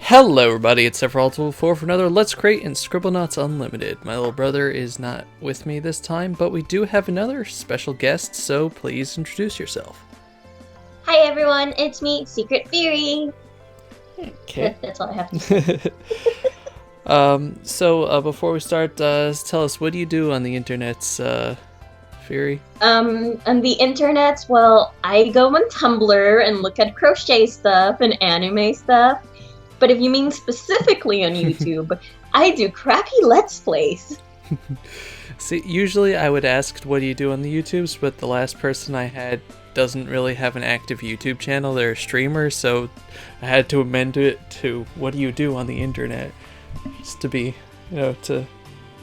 Hello everybody, it's SecretFiri for another Let's Create in Scribblenauts Unlimited. My little brother is not with me this time, but we do have another special guest, so please introduce yourself. Hi everyone, it's me, SecretFiri. Okay. That's all I have to say. So before we start, tell us, what do you do on the internet, Firi? On the internet, well, I go on Tumblr and look at crochet stuff and anime stuff. But if you mean specifically on YouTube, I do crappy Let's Plays. See, usually I would ask, what do you do on the YouTubes, but the last person I had doesn't really have an active YouTube channel. They're a streamer, so I had to amend it to, what do you do on the internet? Just to be, to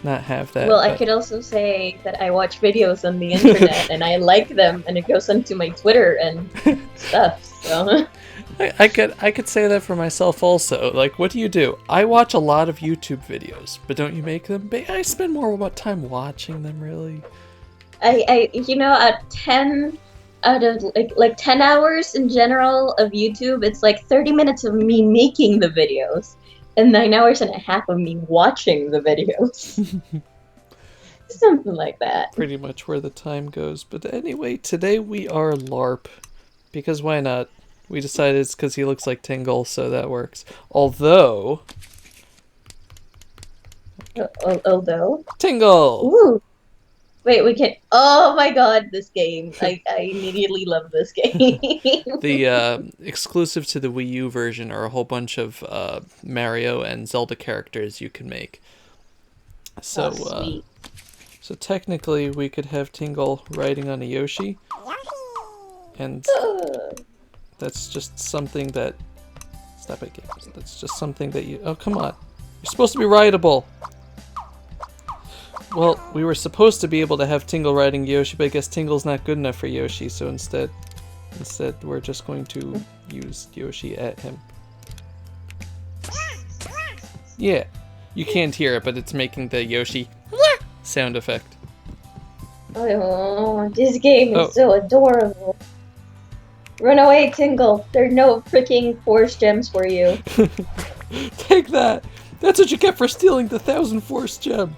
not have that. Well, I could also say that I watch videos on the internet and I like them, and it goes onto my Twitter and stuff, so... I could say that for myself also. Like, what do you do? I watch a lot of YouTube videos, but don't you make them? I spend more time watching them, really. At 10 out of like 10 hours in general of YouTube, it's like 30 minutes of me making the videos and 9 hours and a half of me watching the videos. Something like that. Pretty much where the time goes. But anyway, today we are LARP. Because why not? We decided it's because he looks like Tingle, so that works. Although... Although? Tingle! Ooh! Wait, we can... Oh my god, this game. I immediately love this game. The exclusive to the Wii U version are a whole bunch of Mario and Zelda characters you can make. So, sweet. So technically we could have Tingle riding on a Yoshi. And... that's just something that... Stop it, games. That's just something that you... Oh, come on. You're supposed to be rideable. Well, we were supposed to be able to have Tingle riding Yoshi, but I guess Tingle's not good enough for Yoshi, so instead we're just going to use Yoshi at him. Yeah. You can't hear it, but it's making the Yoshi sound effect. Oh, this game is so adorable. Run away, Tingle. There are no freaking force gems for you. Take that! That's what you get for stealing the 1,000 force gem.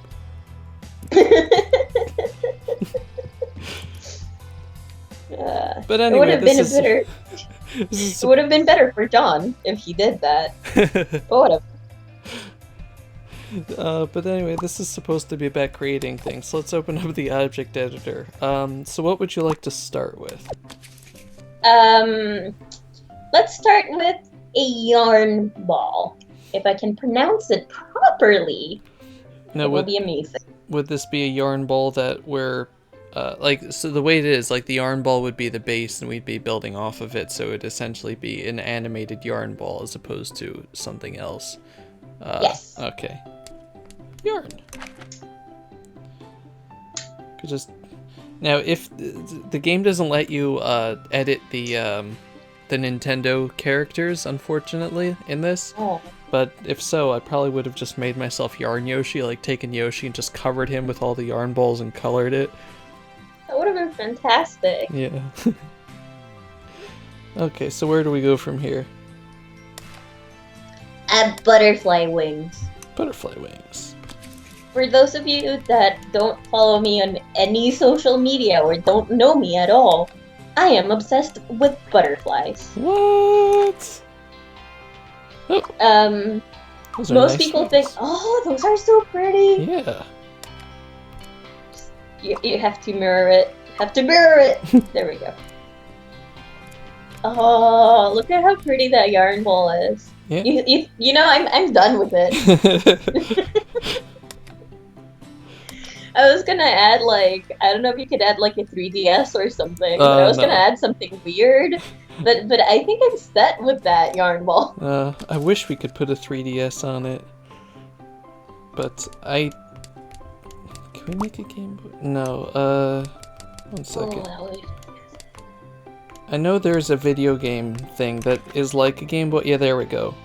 But anyway, it would have been better for John if he did that. But whatever. But anyway, this is supposed to be about creating things. So let's open up the object editor. So what would you like to start with? Let's start with a yarn ball. If I can pronounce it properly, it will be amazing. Would this be a yarn ball that we're, so the way it is, like, the yarn ball would be the base and we'd be building off of it, so it would essentially be an animated yarn ball as opposed to something else. Yes. Okay. Yarn. Could just... Now, if the game doesn't let you edit the Nintendo characters, unfortunately, in this, but if so, I probably would have just made myself Yarn Yoshi, like taken Yoshi and just covered him with all the yarn balls and colored it. That would have been fantastic. Yeah. Okay, so where do we go from here? Add butterfly wings. Butterfly wings. For those of you that don't follow me on any social media or don't know me at all, I am obsessed with butterflies. What? Oh. Most people think, oh, those are so pretty. Yeah. You have to mirror it. There we go. Oh, look at how pretty that yarn ball is. Yeah. I'm done with it. I was gonna add, I don't know if you could add, a 3DS or something, but I was gonna add something weird, but I think I'm set with that yarn ball. I wish we could put a 3DS on it, but can we make a Game Boy? No, 1 second. I know there's a video game thing that is like a Game Boy. Yeah, there we go.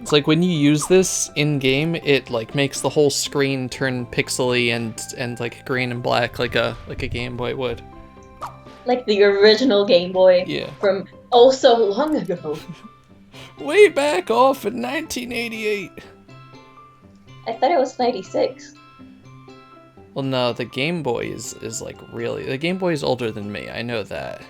It's like when you use this in-game, it makes the whole screen turn pixely and green and black like a Game Boy would. Like the original Game Boy. Yeah. From Oh, so long ago. Way back off in 1988. I thought it was 96. Well, no, the Game Boy is like really... The Game Boy is older than me, I know that.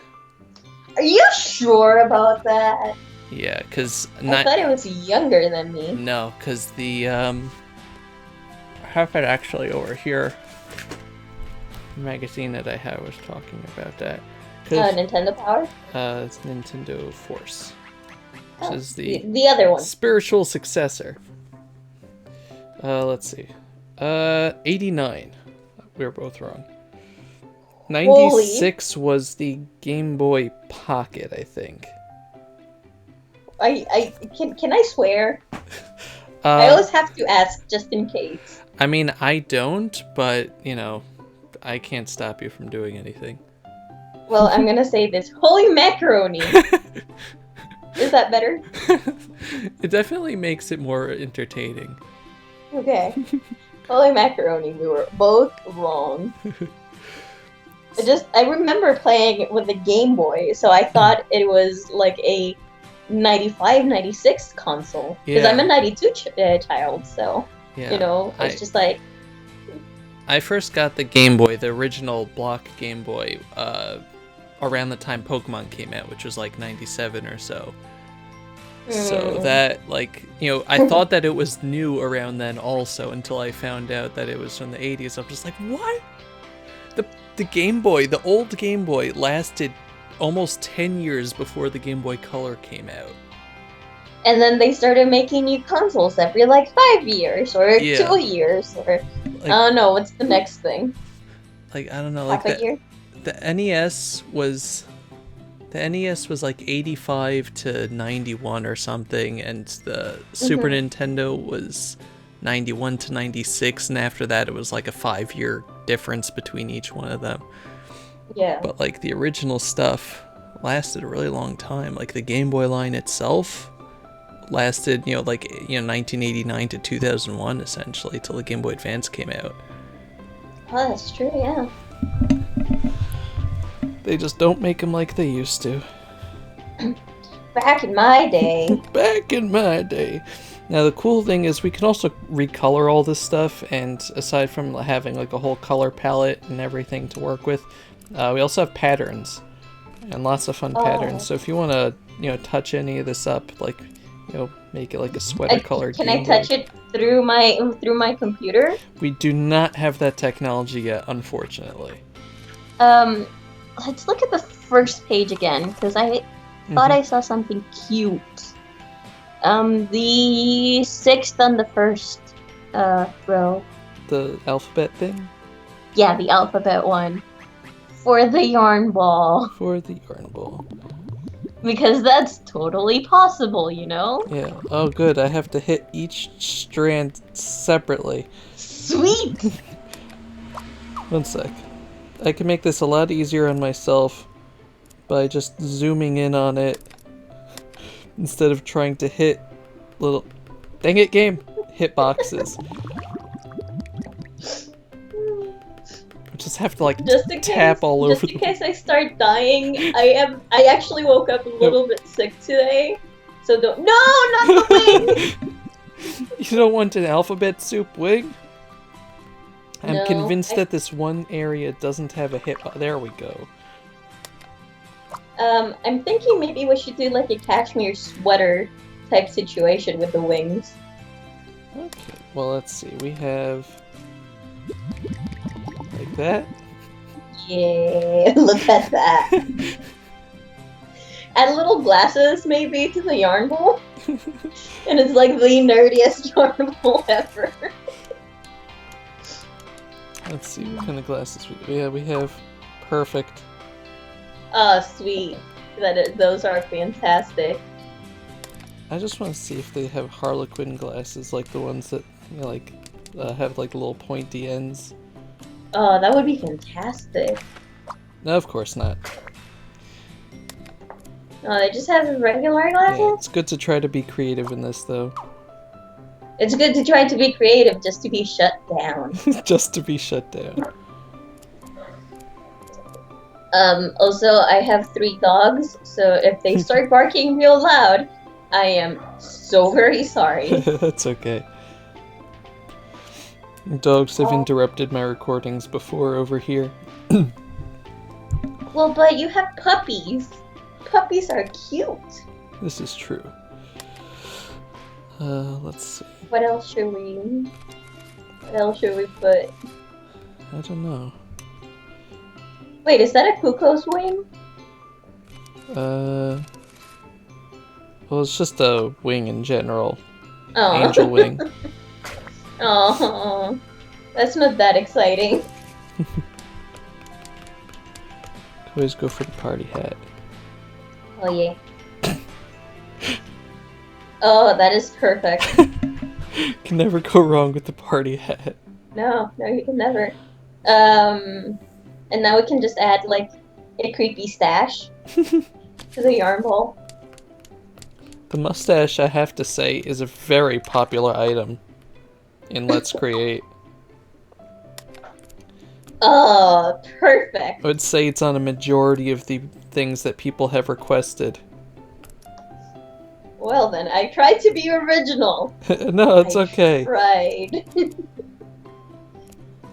Are you sure about that? Yeah, because... I thought it was younger than me. No, because the... I have it actually over here. The magazine that I have was talking about that. Nintendo Power? It's Nintendo Force. Which is the other one. Spiritual successor. Let's see. 89. We were both wrong. 96 was the Game Boy Pocket, I think. Can I swear? I always have to ask just in case. I mean, I don't, but you know, I can't stop you from doing anything. Well, I'm gonna say this. Holy macaroni! Is that better? It definitely makes it more entertaining. Okay. Holy macaroni, we were both wrong. I remember playing with the Game Boy, so I thought it was like a 95, 96 console. Because I'm a 92 child, so, you know, it's just like... I first got the Game Boy, the original block Game Boy, around the time Pokemon came out, which was like 97 or so. So that, like, you know, I thought that it was new around then also until I found out that it was from the 80s. I'm just like, what? The Game Boy, the old Game Boy, lasted almost 10 years before the Game Boy Color came out. And then they started making new consoles every, like, 5 years, or 2 years, or... Like, I don't know, what's the next thing? Like, I don't know, like... The NES was... The NES was like 85 to 91 or something, and the Super Nintendo was 91 to 96, and after that it was like a 5-year difference between each one of them. Yeah. But like the original stuff lasted a really long time. Like the Game Boy line itself lasted, you know, like, you know, 1989 to 2001 essentially, till the Game Boy Advance came out. Oh, that's true, yeah. They just don't make them like they used to. Back in my day. Back in my day. Now the cool thing is we can also recolor all this stuff, and aside from having like a whole color palette and everything to work with, we also have patterns and lots of fun patterns. So if you want to, you know, touch any of this up, like, you know, make it like a sweater colored. Can I touch it through my computer? We do not have that technology yet, unfortunately. Let's look at the first page again, because I thought I saw something cute. The 6th on the first row. The alphabet thing? Yeah, the alphabet one. For the yarn ball. For the yarn ball. Because that's totally possible, you know? Yeah. Oh, good. I have to hit each strand separately. Sweet! 1 sec. I can make this a lot easier on myself by just zooming in on it instead of trying to hit little... Dang it, game! Hit boxes. I just have to, like, tap all over. Just in case I start dying, I actually woke up a little bit sick today, so don't... No, not the wing! You don't want an alphabet soup wing? I'm No, convinced that this one area doesn't have a hit. There we go. I'm thinking maybe we should do like a cashmere sweater type situation with the wings. Okay, well, let's see. We have... like that? Yeah, look at that. Add little glasses, maybe, to the yarn bowl. And it's like the nerdiest yarn bowl ever. Let's see what kind of glasses we have. We have perfect. Oh, sweet. Those are fantastic. I just want to see if they have Harlequin glasses, like the ones that, you know, like have like little pointy ends. Oh, that would be fantastic. No, of course not. Oh, they just have regular glasses? Yeah, it's good to try to be creative in this, though. It's good to try to be creative just to be shut down. Just to be shut down. Also, I have 3 dogs, so if they start barking real loud, I am so very sorry. That's okay. Dogs have interrupted my recordings before over here. Well, but you have puppies. Puppies are cute. This is true. Let's see. What else should we put? I don't know. Wait, is that a cuckoo's wing? Well, it's just a wing in general. Oh. Angel wing. Oh, that's not that exciting. Always go for the party hat. Oh yeah. Oh, that is perfect. Can never go wrong with the party hat. No, you can never. And now we can just add like a creepy stash to the yarn ball. The mustache, I have to say, is a very popular item in Let's Create. Oh, perfect. I would say it's on a majority of the things that people have requested. Well then, I tried to be original. No, it's okay. Right.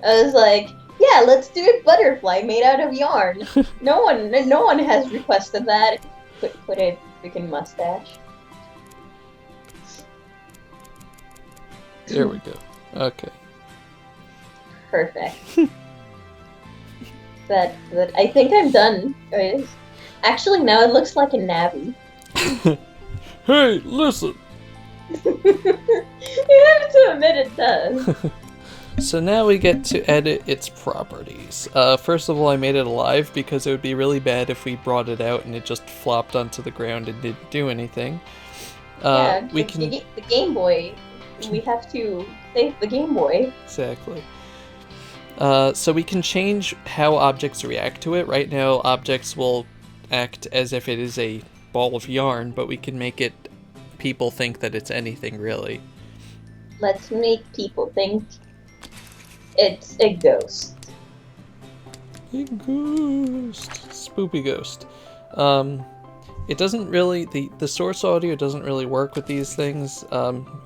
I was like, yeah, let's do a butterfly made out of yarn. No one has requested that. Put a freaking mustache. There we go. Okay. Perfect. But I think I'm done, guys. Actually, now it looks like a navy. Hey, listen! You have to admit it does. So now we get to edit its properties. First of all, I made it alive because it would be really bad if we brought it out and it just flopped onto the ground and didn't do anything. Yeah, we can... the Game Boy. We have to save the Game Boy. Exactly. So we can change how objects react to it. Right now, objects will act as if it is a ball of yarn, but we can make it people think that it's anything, really. Let's make people think it's a ghost. A ghost. Spoopy ghost. It doesn't really... The source audio doesn't really work with these things,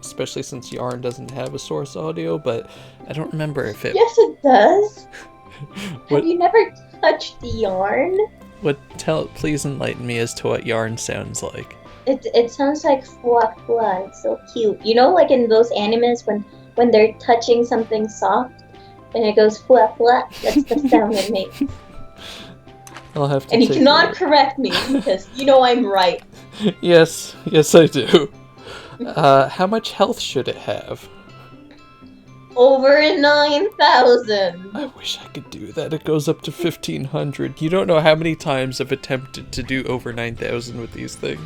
especially since yarn doesn't have a source audio, but I don't remember if it... Yes, it does! Have you never touched the yarn? Please enlighten me as to what yarn sounds like. It sounds like fluff fluff. It's so cute. You know, like in those animes when they're touching something soft and it goes fluff fluff. That's the sound it makes. I'll have to. And you cannot correct me because you know I'm right. Yes, I do. How much health should it have? Over 9,000. I wish I could do that. It goes up to 1,500. You don't know how many times I've attempted to do over 9,000 with these things.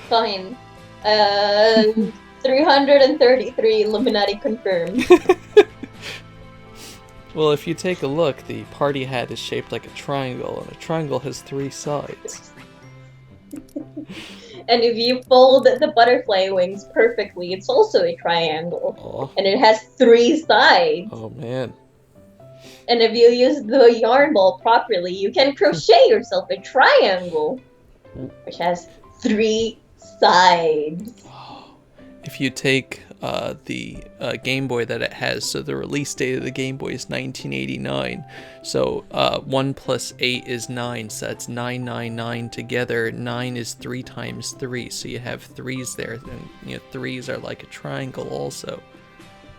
Fine. 333 Illuminati confirmed. Well, if you take a look, the party hat is shaped like a triangle, and a triangle has 3 sides. And if you fold the butterfly wings perfectly, it's also a triangle. Aw. And it has 3 sides. Oh, man. And if you use the yarn ball properly, you can crochet yourself a triangle, which has 3 sides. If you take the Game Boy that it has, so the release date of the Game Boy is 1989, so 1 plus 8 is 9, so that's 999 together. 9 is 3 times 3, so you have 3s there, and 3s are like a triangle also.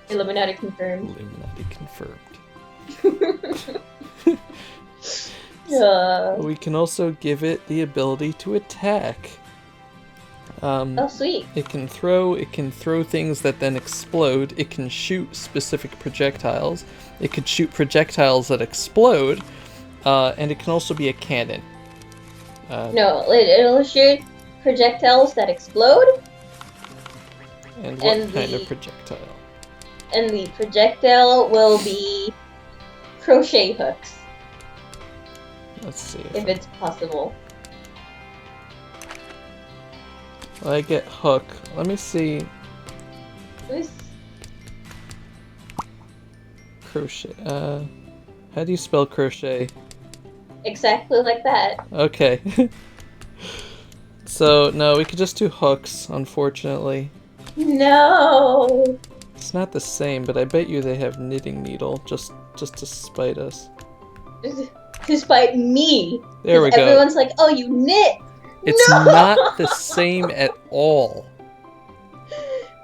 Illuminati confirmed. Illuminati confirmed. We can also give it the ability to attack. Oh, sweet. It can throw things that then explode. It can shoot specific projectiles. It could shoot projectiles that explode, and it can also be a cannon. No, it'll shoot projectiles that explode. And what kind of projectile? And the projectile will be crochet hooks. Let's see. If it's possible. I get hook. Let me see. Crochet. How do you spell crochet? Exactly like that. Okay. So, no, we could just do hooks, unfortunately. No. It's not the same, but I bet you they have knitting needle, just to spite us. Despite me. There we go. Everyone's like, oh, you knit. It's No! not the same at all.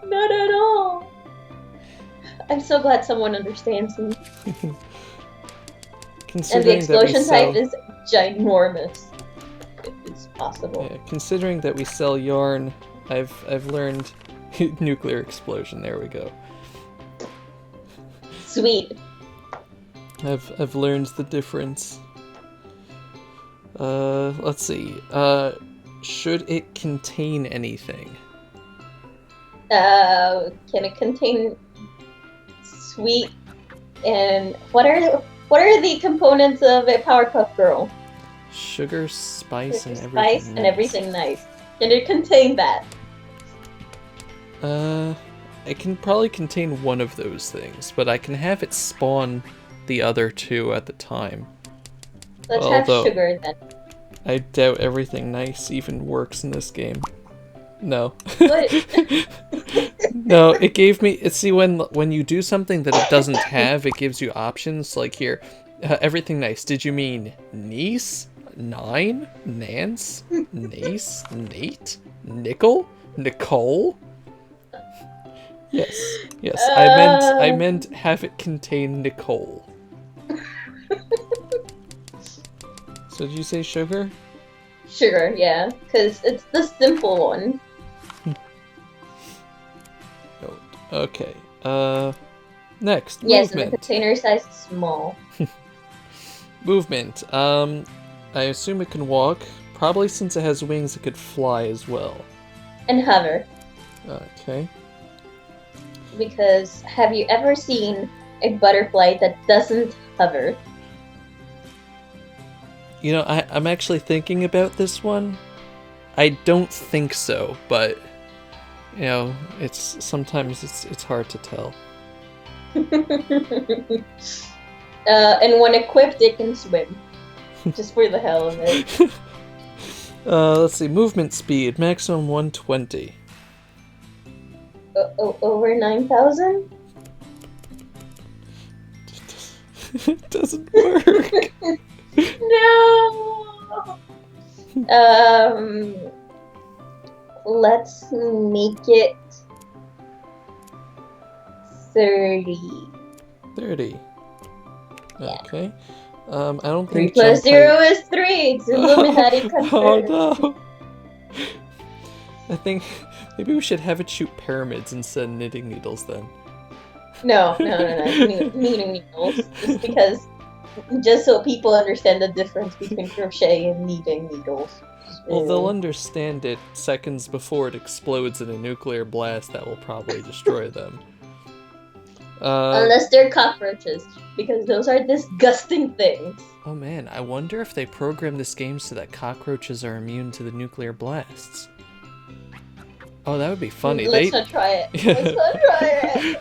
Not at all. I'm so glad someone understands me. And the explosion type is ginormous. If it's possible. Yeah, considering that we sell yarn, I've learned nuclear explosion. There we go. Sweet. I've learned the difference. Let's see. Should it contain anything? Can it contain sweet and what are the components of a Powerpuff Girl? Sugar, spice, and everything. Spice and everything nice. Can it contain that? It can probably contain one of those things, but I can have it spawn the other two at the time. Let's have sugar then. I doubt everything nice even works in this game. No. What? No, it gave me... See, when you do something that it doesn't have, it gives you options. Like here, everything nice. Did you mean niece? Nine? Nance? Nace? Nate? Nickel? Nicole? Yes. Yes, I meant have it contain Nicole. So did you say sugar? Sugar, yeah, because it's the simple one. Okay. Next. Yes, movement. and the container size is small. Movement. I assume it can walk. Probably since it has wings, it could fly as well. And hover. Okay. Because have you ever seen a butterfly that doesn't hover? You know, I'm actually thinking about this one. I don't think so, but you know, sometimes it's hard to tell. And when equipped, it can swim. Just for the hell of it. Let's see, movement speed, maximum 120. Over 9,000? It doesn't work. No! Let's make it 30. 30. Yeah. Okay. I don't 3 think plus 0 is 3. It's Illuminati confirmed. Oh no! I think maybe we should have it shoot pyramids instead of knitting needles then. No. Knitting needles. Just so people understand the difference between crochet and knitting needles. Well, they'll understand it seconds before it explodes in a nuclear blast that will probably destroy them. Unless they're cockroaches, because those are disgusting things. Oh man, I wonder if they programmed this game so that cockroaches are immune to the nuclear blasts. Oh, that would be funny. Let's not try it. Let's not try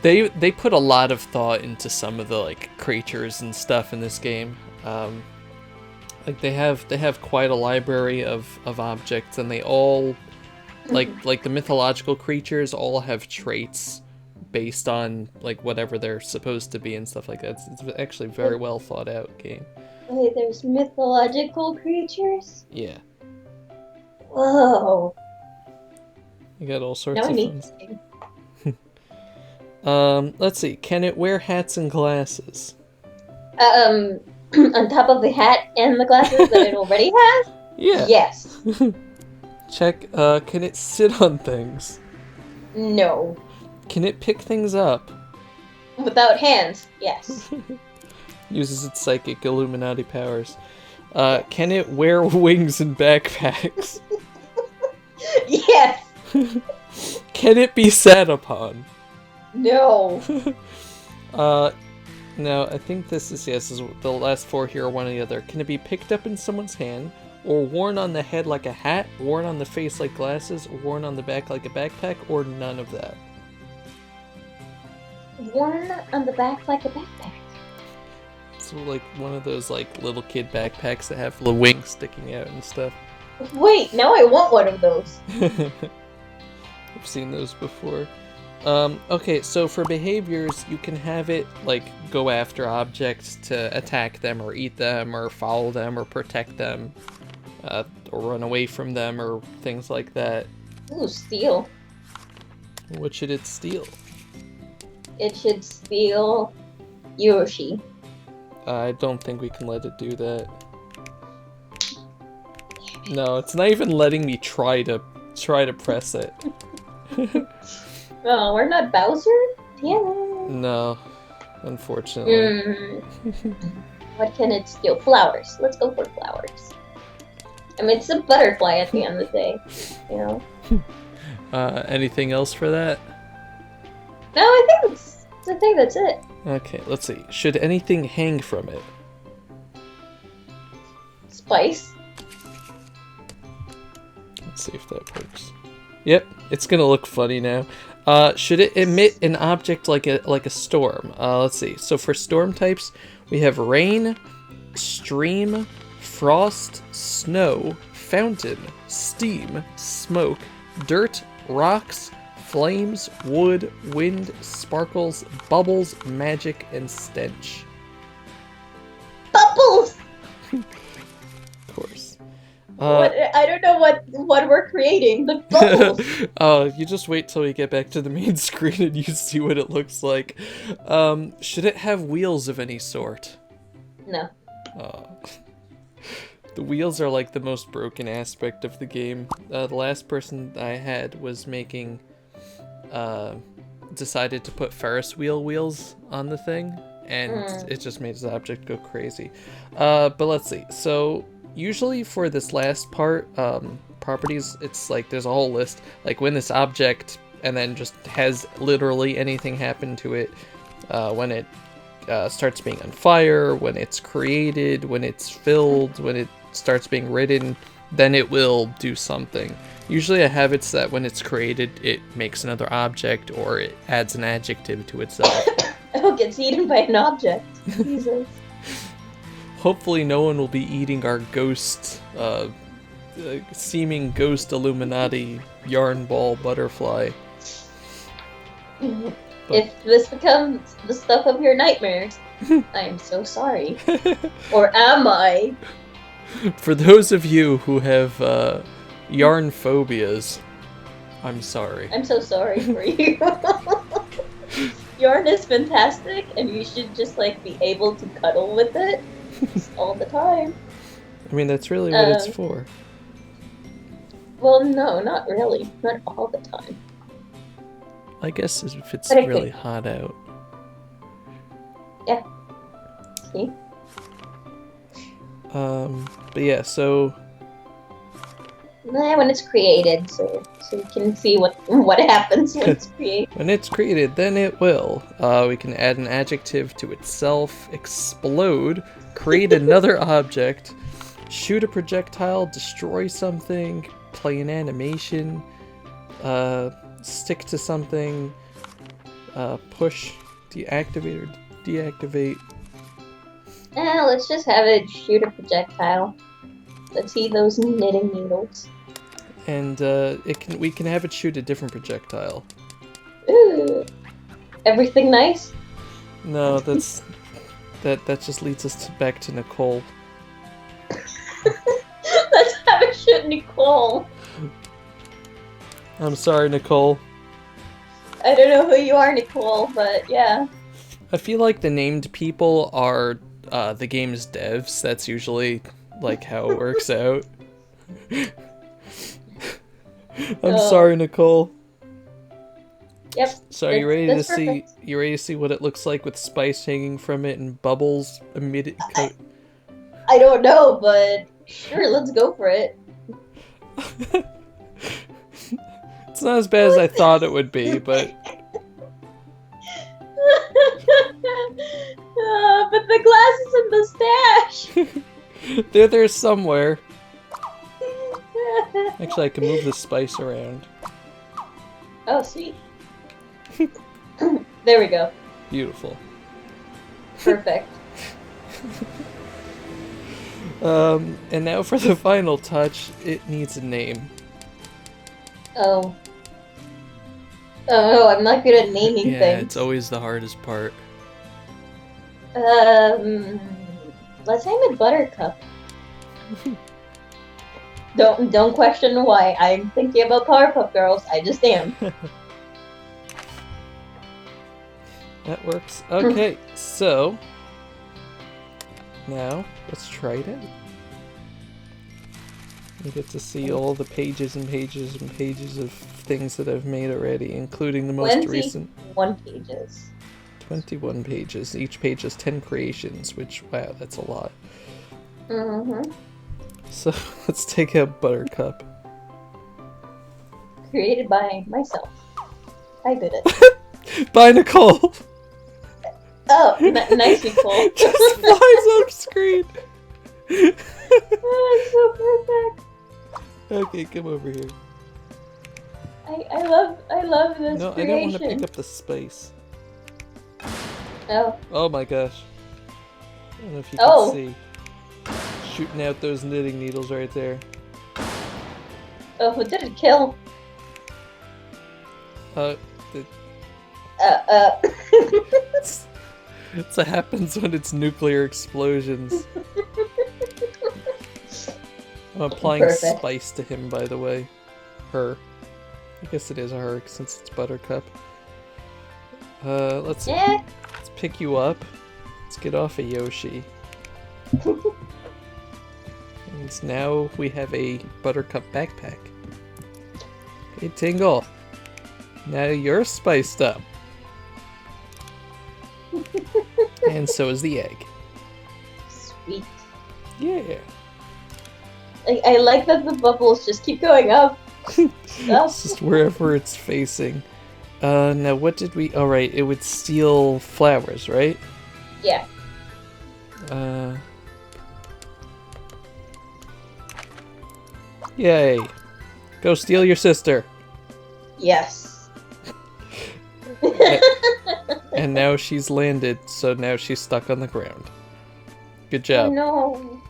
it. They put a lot of thought into some of the like creatures and stuff in this game. Like they have quite a library of objects, and they all like the mythological creatures all have traits based on like whatever they're supposed to be and stuff like that. It's actually a very well thought out game. Wait, there's mythological creatures? Yeah. Whoa. You got all sorts now of I need things. Let's see. Can it wear hats and glasses? On top of the hat and the glasses that it already has? Yeah. Yes. Check. Can it sit on things? No. Can it pick things up? Without hands, yes. Uses its psychic Illuminati powers. Can it wear wings and backpacks? Yes. Can it be sat upon? No. No, I think this is the last four here are one or the other. Can it be picked up in someone's hand, or worn on the head like a hat, worn on the face like glasses, or worn on the back like a backpack, or none of that? Worn on the back like a backpack. like one of those like little kid backpacks that have the wings sticking out and stuff. Wait, now I want one of those. I've seen those before. Okay, so for behaviors, you can have it like go after objects to attack them or eat them or follow them or protect them, or run away from them or things like that. Ooh, steal. What should it steal? It should steal Yoshi. I don't think we can let it do that. No, it's not even letting me try to press it. Oh, we're not Bowser? Damn it. No, unfortunately. What can it steal? Flowers. Let's go for flowers. I mean, it's a butterfly at the end of the day, you know? Anything else for that? No, I think that's it. Okay, let's see. Should anything hang from it? Spice. Let's see if that works. Yep, it's gonna look funny now. Should it emit an object like a storm? Let's see. So for storm types, we have rain, stream, frost, snow, fountain, steam, smoke, dirt, rocks, flames, wood, wind, sparkles, bubbles, magic, and stench. Bubbles! Of course. I don't know what we're creating. The bubbles. Oh, you just wait till we get back to the main screen and you see what it looks like. Should it have wheels of any sort? No. The wheels are like the most broken aspect of the game. The last person I had was making, decided to put Ferris wheel wheels on the thing, and it just made his object go crazy. But let's see. So usually for this last part, properties, it's like there's a whole list. Like when this object, and then just has literally anything happen to it, when it starts being on fire, when it's created, when it's filled, when it starts being ridden, then it will do something. Usually I have it set when it's created, it makes another object, or it adds an adjective to itself. Oh, it gets eaten by an object. Jesus. Hopefully no one will be eating our ghost, seeming ghost Illuminati yarn ball butterfly. If this becomes the stuff of your nightmares, I am so sorry. Or am I? For those of you who have yarn phobias, I'm sorry. I'm so sorry for you. Yarn is fantastic, and you should just like be able to cuddle with it all the time. I mean, that's really what it's for. Well, no, not really. Not all the time. I guess if it's really hot out. Yeah. See? But yeah, so... When it's created, so we can see what happens when it's created. When it's created, then it will. We can add an adjective to itself, explode, create another object, shoot a projectile, destroy something, play an animation, stick to something, push, deactivate or deactivate. Let's just have it shoot a projectile. Let's see those knitting needles. And we can have it shoot a different projectile. Ooh. Everything nice? No, that just leads us back to Nicole. Let's have it shoot Nicole. I'm sorry, Nicole. I don't know who you are, Nicole, but yeah. I feel like the named people are the game's devs. That's usually like how it works out. I'm sorry, Nicole. Yep. So are you ready to see? You ready to see what it looks like with spice hanging from it and bubbles emitted? I don't know, but sure, let's go for it. It's not as bad as I thought it would be, but. But the glasses and the stash. They're there somewhere. Actually, I can move the spice around. Oh, sweet. There we go. Beautiful. Perfect. And now for the final touch, it needs a name. Oh. Oh, I'm not good at naming Yeah, things. it's always the hardest part. Let's name it Buttercup. Don't question why I'm thinking about Powerpuff Girls. I just am. That works. Okay, so now let's try it out. You get to see all the pages and pages and pages of things that I've made already, including the most recent. 21 pages. 21 pages. Each page has 10 creations, which, wow, that's a lot. Mm-hmm. So let's take out Buttercup. Created by myself. I did it. By Nicole! Oh, nice, Nicole. Just flies off screen. Oh, it's so perfect. Okay, come over here. I love this No, creation. I don't want to pick up the spice. Oh. Oh my gosh. I don't know if you Oh. can see. Shooting out those knitting needles right there. Oh, who did it kill? The, It's That's what happens when it's nuclear explosions. I'm applying Perfect. spice to him, by the way. Her. I guess it is a her, since it's Buttercup. Let's pick you up. Let's get off of Yoshi. And now we have a Buttercup backpack. Hey, Tingle. Now you're spiced up. And so is the egg. Sweet. Yeah. I like that the bubbles just keep going up. It's just wherever it's facing. Now what did we... Oh, right, it would steal flowers, right? Yeah. Yay. Go steal your sister. Yes. And now she's landed, so now she's stuck on the ground. Good Oh job. no.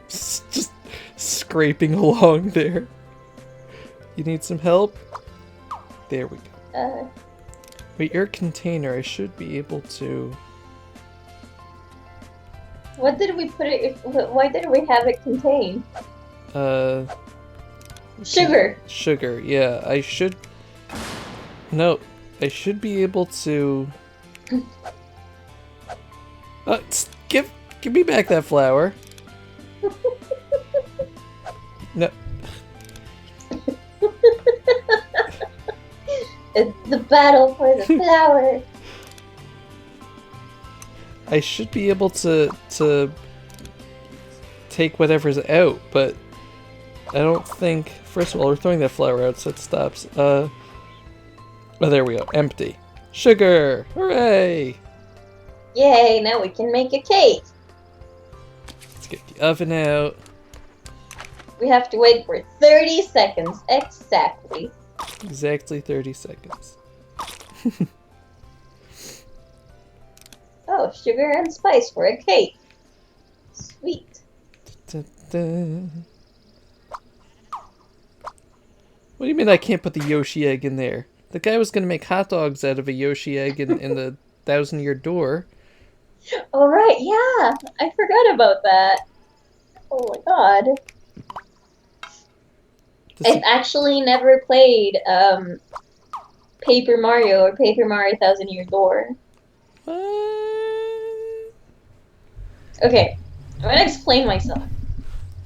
Just scraping along there. You need some help? There we go. Wait, your container, I should be able to... What did we put it? Why did we have it contain? Sugar. Sugar, yeah. I should... No, I should be able to... Give me back that flower. No. It's the battle for the flower. I should be able to take whatever's out, but I don't think... First of all, we're throwing that flower out, so it stops. Oh, there we go. Empty. Sugar! Hooray! Yay, now we can make a cake. Let's get the oven out. We have to wait for 30 seconds exactly. Exactly 30 seconds. Oh, sugar and spice for a cake. Sweet. Da-da. What do you mean I can't put the Yoshi egg in there? The guy was gonna make hot dogs out of a Yoshi egg in the 1,000-year door. Oh, right, yeah. I forgot about that. Oh my god. I've actually never played Paper Mario or Paper Mario 1,000-Year Door. What? Okay, I'm gonna explain myself.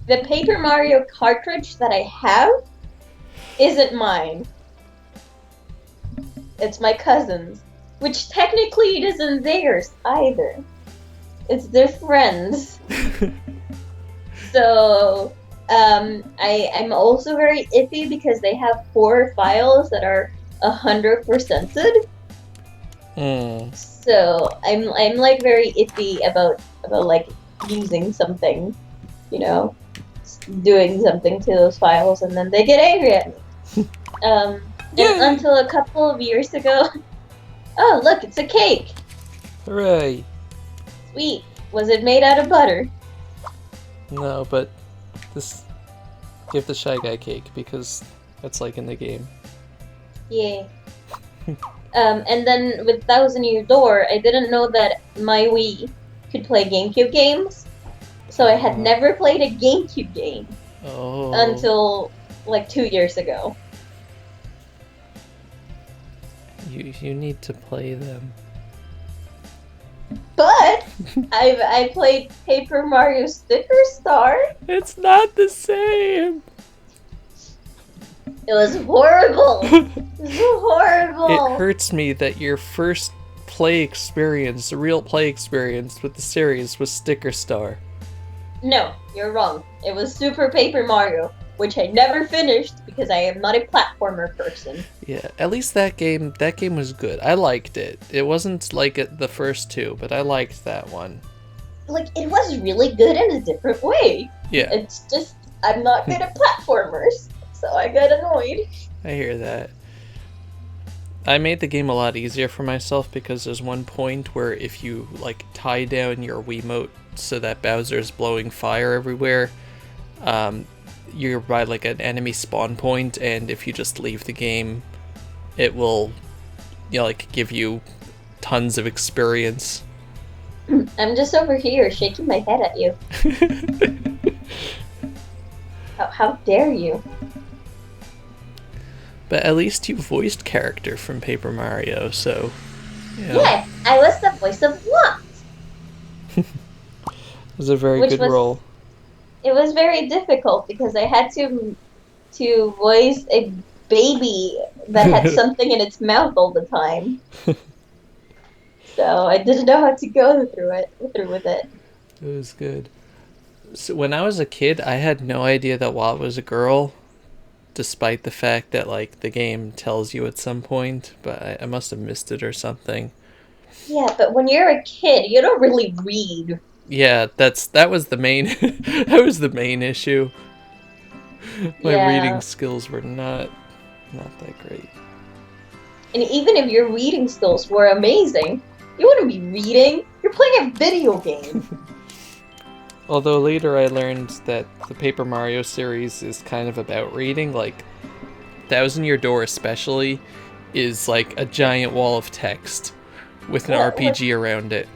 The Paper Mario cartridge that I have isn't mine. It's my cousin's, which technically it isn't theirs either. It's their friends. So, I'm also very iffy because they have 4 files that are 100%ed. So I'm like very iffy about like using something, you know, doing something to those files, and then they get angry at me. And until a couple of years ago. Oh, look, it's a cake. Hooray! Sweet. Was it made out of butter? No, but this... Give the Shy Guy cake, because that's like in the game. Yeah. And then with Thousand Year Door, I didn't know that my Wii could play GameCube games. So I had never played a GameCube game until like 2 years ago. You need to play them. But I played Paper Mario Sticker Star. It's not the same. It was horrible. It was horrible. It hurts me that your first play experience, the real play experience with the series was Sticker Star. No, you're wrong. It was Super Paper Mario, which I never finished because I am not a platformer person. Yeah, at least that game was good. I liked it. It wasn't like the first two, but I liked that one. Like, it was really good in a different way. Yeah. It's just, I'm not good at platformers, so I get annoyed. I hear that. I made the game a lot easier for myself because there's one point where if you, like, tie down your Wiimote so that Bowser's blowing fire everywhere, you're by like an enemy spawn point, and if you just leave the game, it will, like give you tons of experience. I'm just over here shaking my head at you. How dare you? But at least you voiced character from Paper Mario, so... Yeah, I was the voice of Lot. It was a very good role. It was very difficult because I had to voice a baby that had something in its mouth all the time. So I didn't know how to go through with it. It was good. So when I was a kid, I had no idea that Watt was a girl, despite the fact that like the game tells you at some point, but I must have missed it or something. Yeah, but when you're a kid, you don't really read. Yeah, that was the main that was the main issue. My reading skills were not that great. And even if your reading skills were amazing, you wouldn't be reading. You're playing a video game. Although later I learned that the Paper Mario series is kind of about reading, like Thousand Year Door especially is like a giant wall of text with an RPG around it.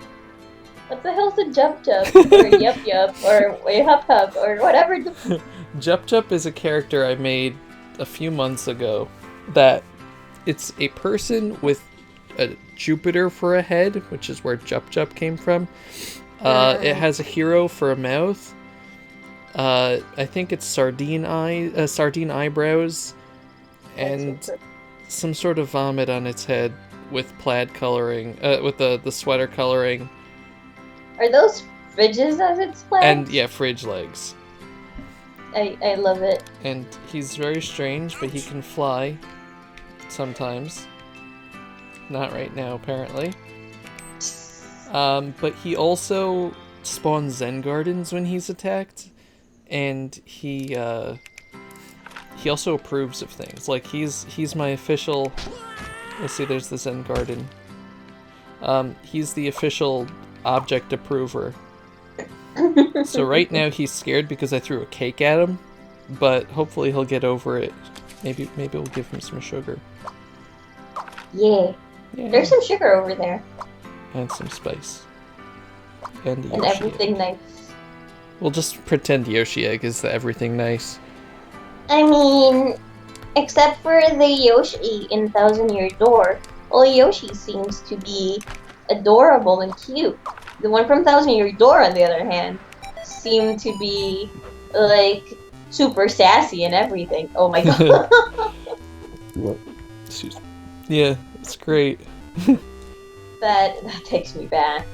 What the hell's a Jup Jup, or Yup Yup, or Hup Hup, or whatever the... Jup Jup is a character I made a few months ago that it's a person with a Jupiter for a head, which is where Jup Jup came from. It has a hero for a mouth. I think it's sardine eyebrows, and some sort of vomit on its head with plaid coloring, with the sweater coloring. Are those fridges as its flags? And yeah, fridge legs. I love it. And he's very strange, but he can fly sometimes. Not right now, apparently. But he also spawns Zen Gardens when he's attacked, and he also approves of things. Like he's my official. Let's see, there's the Zen Garden. He's the official object approver. So right now he's scared because I threw a cake at him, but hopefully he'll get over it. Maybe we'll give him some sugar. Yeah. There's some sugar over there. And some spice. And everything nice. We'll just pretend Yoshi Egg is the everything nice. I mean, except for the Yoshi in Thousand Year Door, well, Yoshi seems to be adorable and cute. The one from Thousand Year Door, on the other hand, seemed to be, like, super sassy and everything. Oh my god. Excuse me. Yeah, it's great. That takes me back.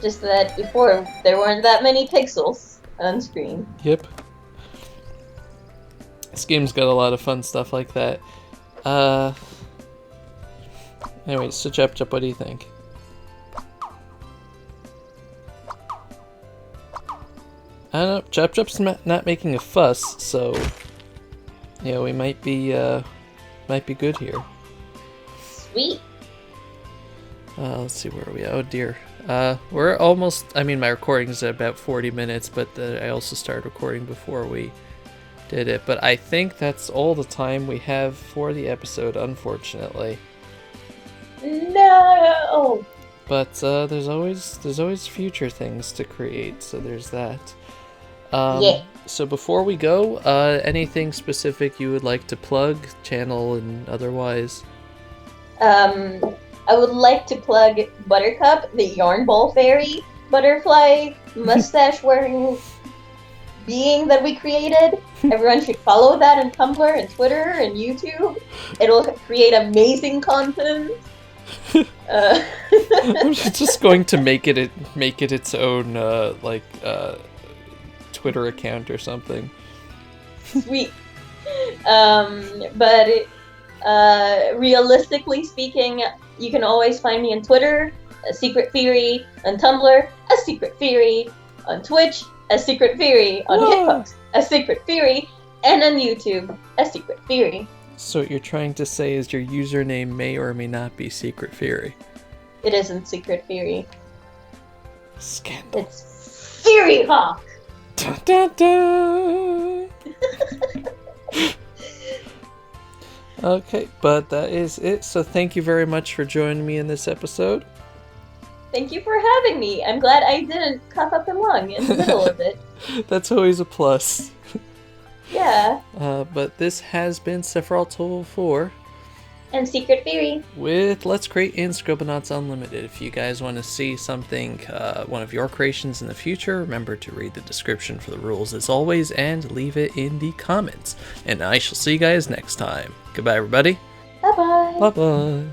Just that before, there weren't that many pixels on screen. Yep. This game's got a lot of fun stuff like that. Anyway, so Jup Jup, what do you think? I don't know, Jup Jup's not making a fuss, so yeah, we might be good here. Sweet. Let's see, where are we? Oh dear. We're almost, I mean, my recording is about 40 minutes, but I also started recording before we did it. But I think that's all the time we have for the episode, unfortunately. No! But there's always future things to create, so there's that. Yeah. So before we go, anything specific you would like to plug, channel and otherwise? I would like to plug Buttercup, the yarn ball fairy butterfly mustache wearing being that we created. Everyone should follow that on Tumblr and Twitter and YouTube. It'll create amazing content. I'm just going to make it its own Twitter account or something. Sweet. But realistically speaking, you can always find me on Twitter, a SecretFiri, on Tumblr, a SecretFiri, on Twitch, a SecretFiri, on Hitbox, a SecretFiri, and on YouTube, a SecretFiri. So what you're trying to say is your username may or may not be SecretFiri. It isn't SecretFiri. Scandal. It's Fury Hawk! Dun, dun, dun. Okay, but that is it. So thank you very much for joining me in this episode. Thank you for having me. I'm glad I didn't cough up and lung in the middle of it. That's always a plus. Yeah. But this has been Sephiroth4 and SecretFiri with Let's Create in Scribblenauts Unlimited. If you guys want to see something, one of your creations in the future, remember to read the description for the rules as always and leave it in the comments. And I shall see you guys next time. Goodbye, everybody. Bye-bye. Bye-bye.